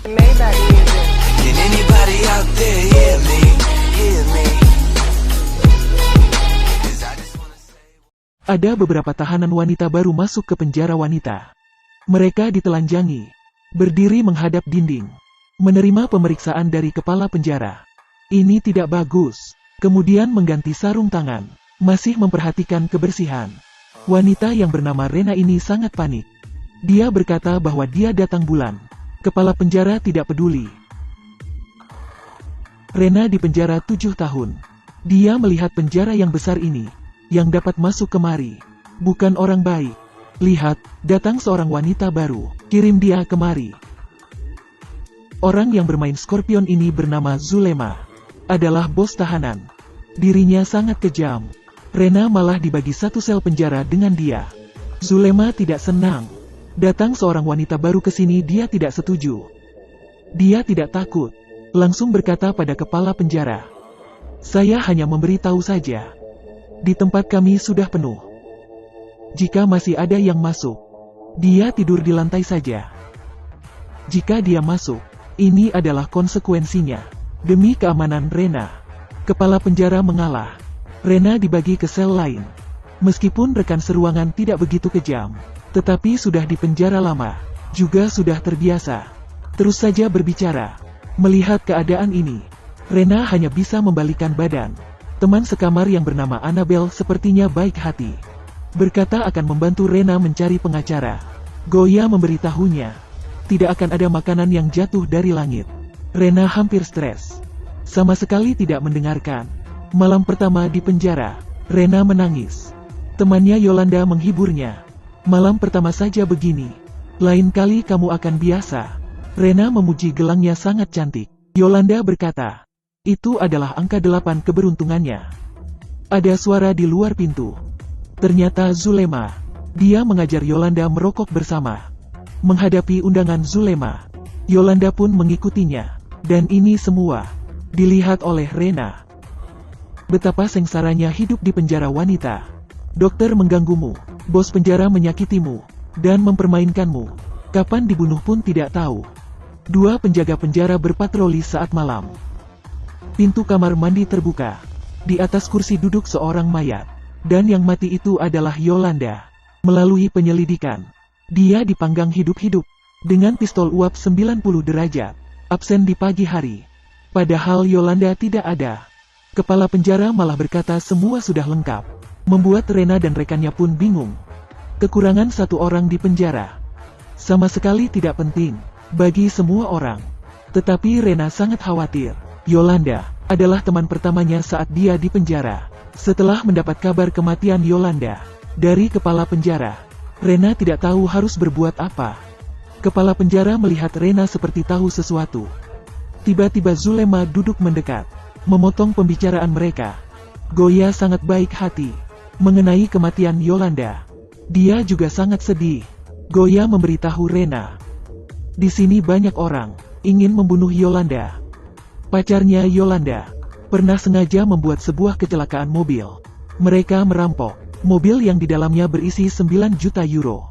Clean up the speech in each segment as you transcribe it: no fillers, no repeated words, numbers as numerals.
Maybach music. Can anybody out there hear me? Hear me? 'Cause I just wanna say. Ada beberapa tahanan wanita baru masuk ke penjara wanita. Mereka ditelanjangi, berdiri menghadap dinding, menerima pemeriksaan dari kepala penjara. Ini tidak bagus. Kemudian mengganti sarung tangan, masih memperhatikan kebersihan. Wanita yang bernama Rena ini sangat panik. Dia berkata bahwa dia datang bulan. Kepala penjara tidak peduli. Rena dipenjara 7 tahun. Dia melihat penjara yang besar ini, yang dapat masuk kemari. Bukan orang baik. Lihat, datang seorang wanita baru, kirim dia kemari. Orang yang bermain Scorpion ini bernama Zulema. Adalah bos tahanan. Dirinya sangat kejam. Rena malah dibagi satu sel penjara dengan dia. Zulema tidak senang. Datang seorang wanita baru ke sini, dia tidak setuju. Dia tidak takut. Langsung berkata pada kepala penjara, "Saya hanya memberitahu saja. Di tempat kami sudah penuh. Jika masih ada yang masuk, dia tidur di lantai saja. Jika dia masuk, ini adalah konsekuensinya. Demi keamanan Rena." Kepala penjara mengalah. Rena dibagi ke sel lain. Meskipun rekan seruangan tidak begitu kejam, tetapi sudah di penjara lama, juga sudah terbiasa. Terus saja berbicara. Melihat keadaan ini, Rena hanya bisa membalikan badan. Teman sekamar yang bernama Annabelle sepertinya baik hati. Berkata akan membantu Rena mencari pengacara. Goya memberitahunya, tidak akan ada makanan yang jatuh dari langit. Rena hampir stres. Sama sekali tidak mendengarkan. Malam pertama di penjara, Rena menangis. Temannya Yolanda menghiburnya. "Malam pertama saja begini. Lain kali kamu akan biasa." Rena memuji gelangnya sangat cantik. Yolanda berkata, itu adalah angka 8 keberuntungannya. Ada suara di luar pintu. Ternyata Zulema. Dia mengajar Yolanda merokok bersama. Menghadapi undangan Zulema, Yolanda pun mengikutinya. Dan ini semua dilihat oleh Rena. Betapa sengsaranya hidup di penjara wanita. Dokter mengganggumu, bos penjara menyakitimu, dan mempermainkanmu. Kapan dibunuh pun tidak tahu. 2 penjaga penjara berpatroli saat malam. Pintu kamar mandi terbuka. Di atas kursi duduk seorang mayat. Dan yang mati itu adalah Yolanda. Melalui penyelidikan, dia dipanggang hidup-hidup dengan pistol uap 90 derajat. Absen di pagi hari. Padahal Yolanda tidak ada. Kepala penjara malah berkata semua sudah lengkap. Membuat Rena dan rekannya pun bingung. Kekurangan 1 orang di penjara. Sama sekali tidak penting bagi semua orang. Tetapi Rena sangat khawatir. Yolanda adalah teman pertamanya saat dia di penjara. Setelah mendapat kabar kematian Yolanda dari kepala penjara, Rena tidak tahu harus berbuat apa. Kepala penjara melihat Rena seperti tahu sesuatu. Tiba-tiba Zulema duduk mendekat, memotong pembicaraan mereka. Goya sangat baik hati mengenai kematian Yolanda. Dia juga sangat sedih. Goya memberitahu Rena, di sini banyak orang ingin membunuh Yolanda. Pacarnya Yolanda pernah sengaja membuat sebuah kecelakaan mobil. Mereka merampok mobil yang di dalamnya berisi 9 juta euro.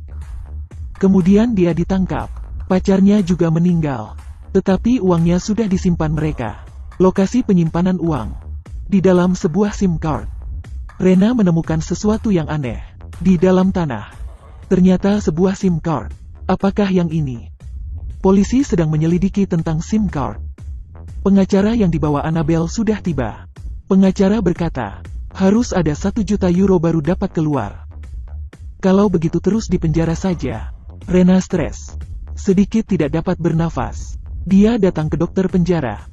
Kemudian dia ditangkap. Pacarnya juga meninggal. Tetapi uangnya sudah disimpan mereka. Lokasi penyimpanan uang di dalam sebuah SIM card. Rena menemukan sesuatu yang aneh di dalam tanah. Ternyata sebuah SIM card. Apakah yang ini? Polisi sedang menyelidiki tentang SIM card. Pengacara yang dibawa Annabelle sudah tiba. Pengacara berkata, harus ada 1 juta euro baru dapat keluar. Kalau begitu terus di penjara saja. Rena stres. Sedikit tidak dapat bernafas. Dia datang ke dokter penjara.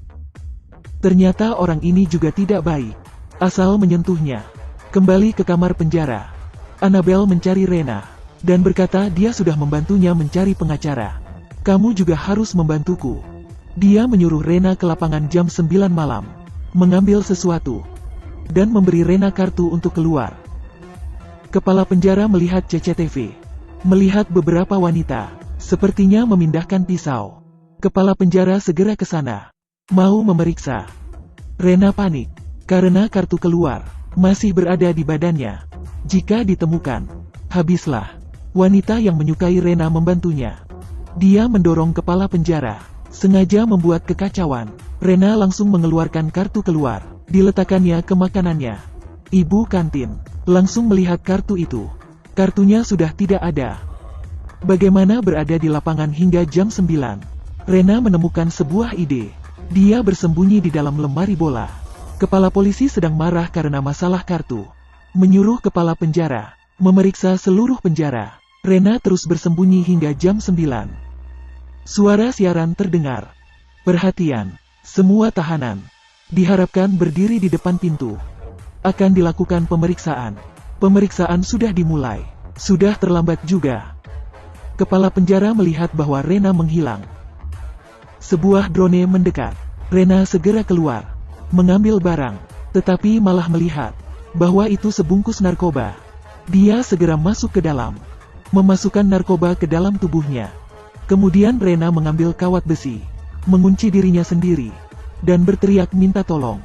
Ternyata orang ini juga tidak baik. Asal menyentuhnya. Kembali ke kamar penjara. Annabelle mencari Rena. Dan berkata dia sudah membantunya mencari pengacara. Kamu juga harus membantuku. Dia menyuruh Rena ke lapangan jam 9 malam. Mengambil sesuatu. Dan memberi Rena kartu untuk keluar. Kepala penjara melihat CCTV. Melihat beberapa wanita. Sepertinya memindahkan pisau. Kepala penjara segera ke sana. Mau memeriksa. Rena panik. Karena kartu keluar. Masih berada di badannya. Jika ditemukan. Habislah. Wanita yang menyukai Rena membantunya. Dia mendorong kepala penjara. sengaja membuat kekacauan. Rena langsung mengeluarkan kartu keluar, diletakkannya ke makanannya. Ibu kantin langsung melihat kartu itu. Kartunya sudah tidak ada. Bagaimana berada di lapangan hingga jam 9? Rena menemukan sebuah ide. Dia bersembunyi di dalam lemari bola. Kepala polisi sedang marah karena masalah kartu. Menyuruh kepala penjara memeriksa seluruh penjara. Rena terus bersembunyi hingga jam 9. Suara siaran terdengar. Perhatian, semua tahanan diharapkan berdiri di depan pintu. Akan dilakukan pemeriksaan. Pemeriksaan sudah dimulai. Sudah terlambat juga. Kepala penjara melihat bahwa Rena menghilang. Sebuah drone mendekat. Rena segera keluar, mengambil barang, tetapi malah melihat bahwa itu sebungkus narkoba. Dia segera masuk ke dalam, memasukkan narkoba ke dalam tubuhnya. Kemudian Rena mengambil kawat besi, mengunci dirinya sendiri, dan berteriak minta tolong.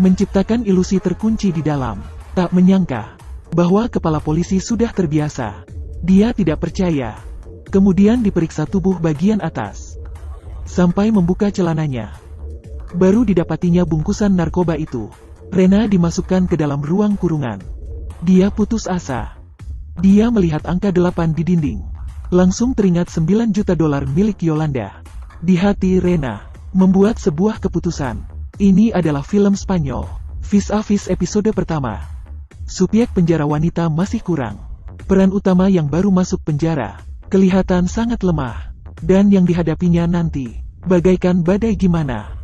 Menciptakan ilusi terkunci di dalam. Tak menyangka bahwa kepala polisi sudah terbiasa. Dia tidak percaya. Kemudian diperiksa tubuh bagian atas, sampai membuka celananya. Baru didapatinya bungkusan narkoba itu. Rena dimasukkan ke dalam ruang kurungan. Dia putus asa. Dia melihat angka 8 di dinding. Langsung teringat $9 juta milik Yolanda. Di hati Rena membuat sebuah keputusan. Ini adalah film Spanyol. Vis a Vis episode pertama. Subjek penjara wanita masih kurang. Peran utama yang baru masuk penjara kelihatan sangat lemah. Dan yang dihadapinya nanti bagaikan badai gimana.